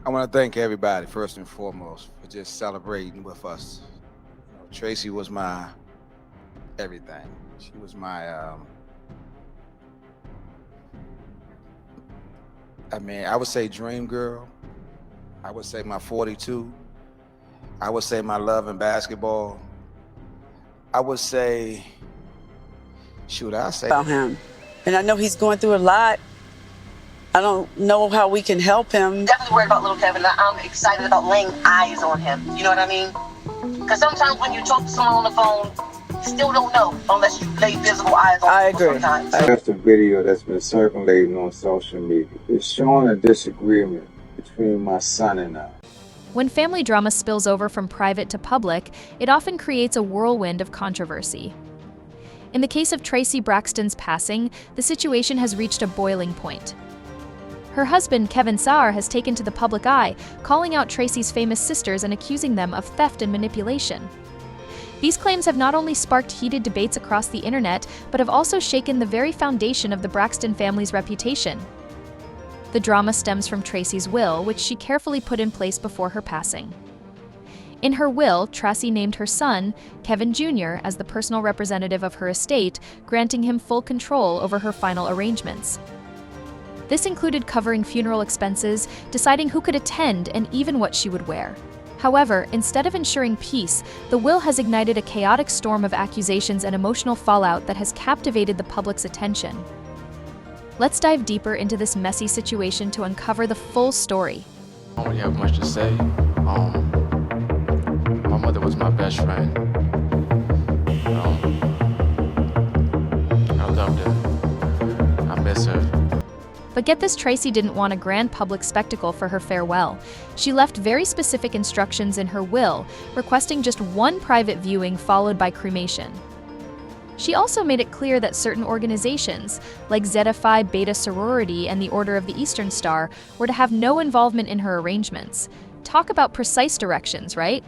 I want to thank everybody first and foremost for just celebrating with us. Traci was my everything. She was my, I would say dream girl. I would say my 42. I would say my love in basketball. I would say, I say about him. And I know he's going through a lot. I don't know how we can help him. Definitely worried about little Kevin. I'm excited about laying eyes on him. You know what I mean? Because sometimes when you talk to someone on the phone, you still don't know unless you lay physical eyes on I people agree. sometimes. That's a video that's been circulating on social media. It's showing a disagreement between my son and I. When family drama spills over from private to public, it often creates a whirlwind of controversy. In the case of Traci Braxton's passing, the situation has reached a boiling point. Her husband, Kevin Saar, has taken to the public eye, calling out Traci's famous sisters and accusing them of theft and manipulation. These claims have not only sparked heated debates across the internet, but have also shaken the very foundation of the Braxton family's reputation. The drama stems from Traci's will, which she carefully put in place before her passing. In her will, Traci named her son, Kevin Jr., as the personal representative of her estate, granting him full control over her final arrangements. This included covering funeral expenses, deciding who could attend, and even what she would wear. However, instead of ensuring peace, the will has ignited a chaotic storm of accusations and emotional fallout that has captivated the public's attention. Let's dive deeper into this messy situation to uncover the full story. I don't really have much to say. My mother was my best friend. I loved her. I miss her. But get this, Traci didn't want a grand public spectacle for her farewell. She left very specific instructions in her will, requesting just one private viewing followed by cremation. She also made it clear that certain organizations, like Zeta Phi Beta Sorority and the Order of the Eastern Star, were to have no involvement in her arrangements. Talk about precise directions, right?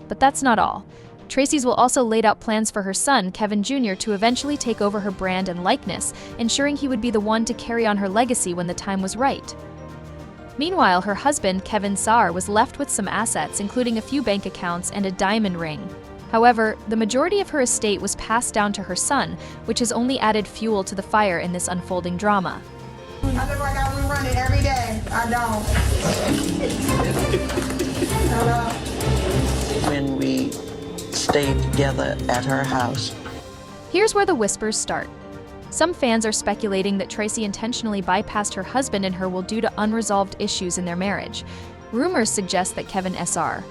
But that's not all. Traci's will also laid out plans for her son, Kevin Jr., to eventually take over her brand and likeness, ensuring he would be the one to carry on her legacy when the time was right. Meanwhile, her husband, Kevin Saar, was left with some assets, including a few bank accounts and a diamond ring. However, the majority of her estate was passed down to her son, which has only added fuel to the fire in this unfolding drama. I look like I would run it every day. I don't. When we stayed together at her house. Here's where the whispers start. Some fans are speculating that Traci intentionally bypassed her husband and her will due to unresolved issues in their marriage. Rumors suggest that Kevin Sr.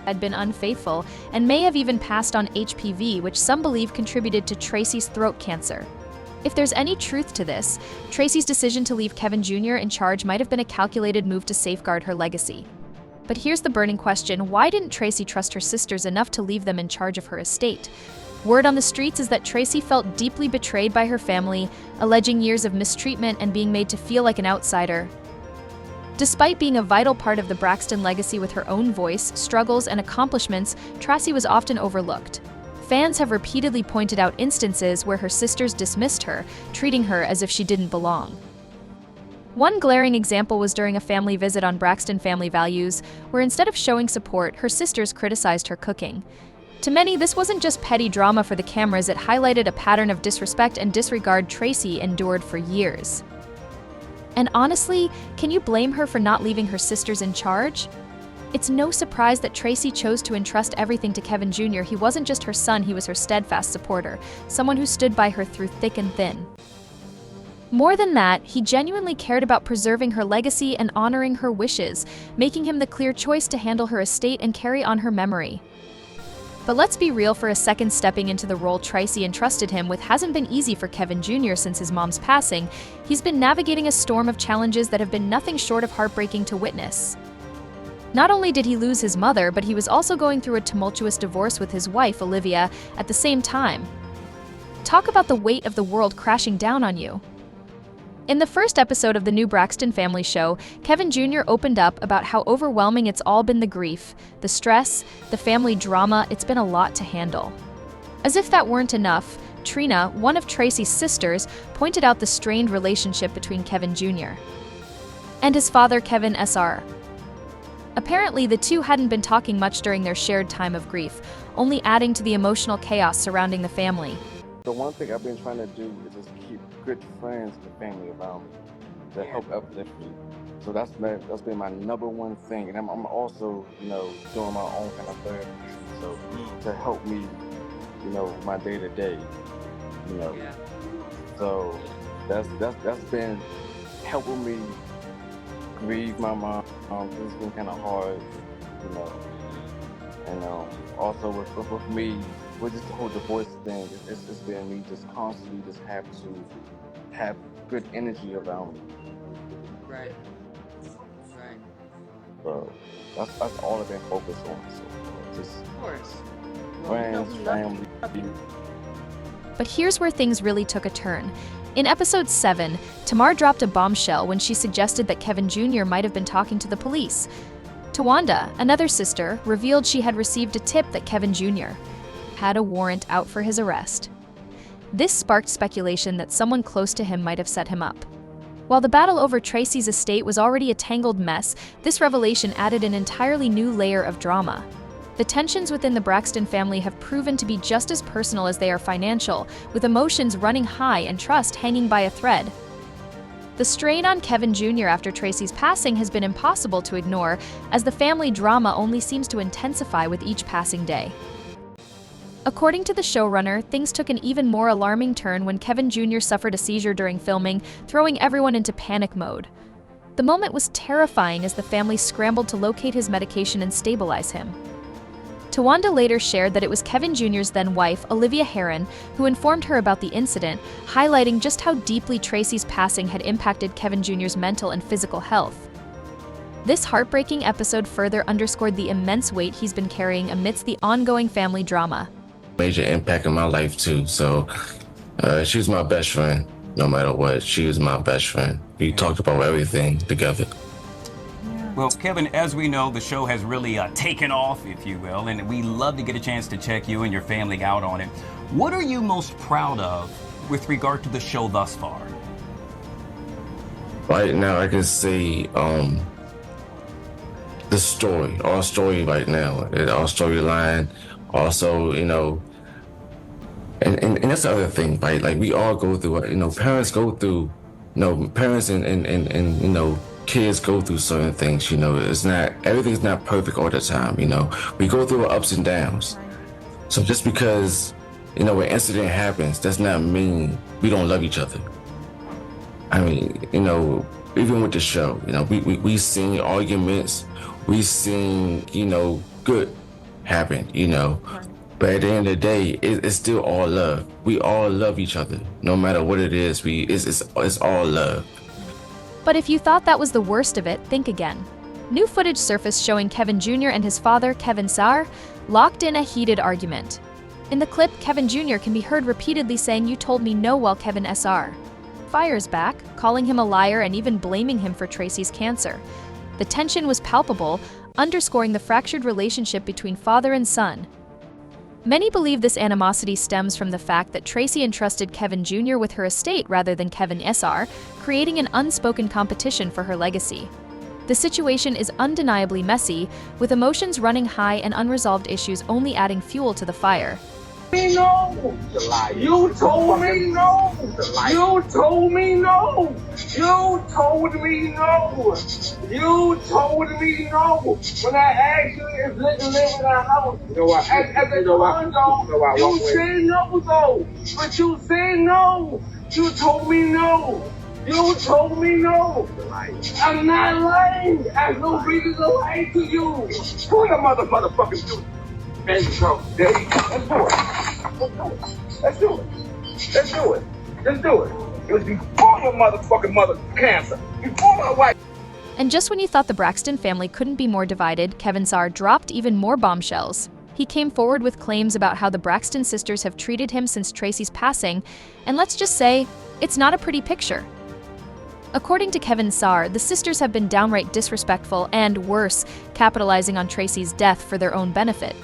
had been unfaithful and may have even passed on HPV, which some believe contributed to Traci's throat cancer. If there's any truth to this, Traci's decision to leave Kevin Jr. in charge might have been a calculated move to safeguard her legacy. But here's the burning question: why didn't Traci trust her sisters enough to leave them in charge of her estate? Word on the streets is that Traci felt deeply betrayed by her family, alleging years of mistreatment and being made to feel like an outsider. Despite being a vital part of the Braxton legacy with her own voice, struggles, and accomplishments, Traci was often overlooked. Fans have repeatedly pointed out instances where her sisters dismissed her, treating her as if she didn't belong. One glaring example was during a family visit on Braxton Family Values, where instead of showing support, her sisters criticized her cooking. To many, this wasn't just petty drama for the cameras, it highlighted a pattern of disrespect and disregard Traci endured for years. And honestly, can you blame her for not leaving her sisters in charge? It's no surprise that Traci chose to entrust everything to Kevin Jr. He wasn't just her son, he was her steadfast supporter, someone who stood by her through thick and thin. More than that, he genuinely cared about preserving her legacy and honoring her wishes, making him the clear choice to handle her estate and carry on her memory. But let's be real for a second, stepping into the role Traci entrusted him with hasn't been easy for Kevin Jr. since his mom's passing. He's been navigating a storm of challenges that have been nothing short of heartbreaking to witness. Not only did he lose his mother, but he was also going through a tumultuous divorce with his wife, Olivia, at the same time. Talk about the weight of the world crashing down on you. In the first episode of the new Braxton family show, Kevin Jr. opened up about how overwhelming it's all been: the grief, the stress, the family drama. It's been a lot to handle. As if that weren't enough, Trina, one of Traci's sisters, pointed out the strained relationship between Kevin Jr. and his father, Kevin Sr. Apparently, the two hadn't been talking much during their shared time of grief, only adding to the emotional chaos surrounding the family. The one thing I've been trying to do is just keep good friends and family around me to help uplift me. So that's been my number one thing. And I'm also, doing my own kind of therapy. So to help me, my day to day, So that's been helping me grieve my mom. It's been kind of hard, And also with me, with just the whole divorce thing, it's been me just constantly just have to have good energy around me. Right. So that's all I've been focused on. So just Of course. friends, family. But here's where things really took a turn. In episode 7, Tamar dropped a bombshell when she suggested that Kevin Jr. might have been talking to the police. Tawanda, another sister, revealed she had received a tip that Kevin Jr. had a warrant out for his arrest. This sparked speculation that someone close to him might have set him up. While the battle over Traci's estate was already a tangled mess, this revelation added an entirely new layer of drama. The tensions within the Braxton family have proven to be just as personal as they are financial, with emotions running high and trust hanging by a thread. The strain on Kevin Jr. after Traci's passing has been impossible to ignore, as the family drama only seems to intensify with each passing day. According to the showrunner, things took an even more alarming turn when Kevin Jr. suffered a seizure during filming, throwing everyone into panic mode. The moment was terrifying as the family scrambled to locate his medication and stabilize him. Tawanda later shared that it was Kevin Jr.'s then-wife, Olivia Herron, who informed her about the incident, highlighting just how deeply Traci's passing had impacted Kevin Jr.'s mental and physical health. This heartbreaking episode further underscored the immense weight he's been carrying amidst the ongoing family drama. Major impact in my life too. So she was my best friend. No matter what, she was my best friend. We talked about everything together. Well, Kevin, as we know, the show has really taken off, if you will, and we love to get a chance to check you and your family out on it. What are you most proud of with regard to the show thus far? Right now, I can say the story, our story right now, our storyline. Also, and that's the other thing, right? Like we all go through, parents go through, parents and kids go through certain things. It's not, everything's not perfect all the time. We go through ups and downs. So just because an incident happens, does not mean we don't love each other. I mean, even with the show, we seen arguments, we seen good happen, But at the end of the day, it's still all love. We all love each other, no matter what it is. It's all love. But if you thought that was the worst of it, think again. New footage surfaced showing Kevin Jr. and his father, Kevin Sarr, locked in a heated argument. In the clip, Kevin Jr. can be heard repeatedly saying, "You told me no," while Kevin Sr. fires back, calling him a liar and even blaming him for Traci's cancer. The tension was palpable, underscoring the fractured relationship between father and son. Many believe this animosity stems from the fact that Traci entrusted Kevin Jr. with her estate rather than Kevin Sr., creating an unspoken competition for her legacy. The situation is undeniably messy, with emotions running high and unresolved issues only adding fuel to the fire. No! You told me no! You told me no! You told me no! You told me no! When I asked you if you live in a house, as a condo, you said no though! But you said no! You told me no! You told me no! I'm not lying! I have no reason to lie to you! Who the motherfucking dude? There you go. There you go. Let's do it. Let's do it. Let's do it. It was before your motherfucking mother cancer. Before my wife. And just when you thought the Braxton family couldn't be more divided, Kevin Sarr dropped even more bombshells. He came forward with claims about how the Braxton sisters have treated him since Traci's passing, and let's just say, it's not a pretty picture. According to Kevin Sarr, the sisters have been downright disrespectful and, worse, capitalizing on Traci's death for their own benefit.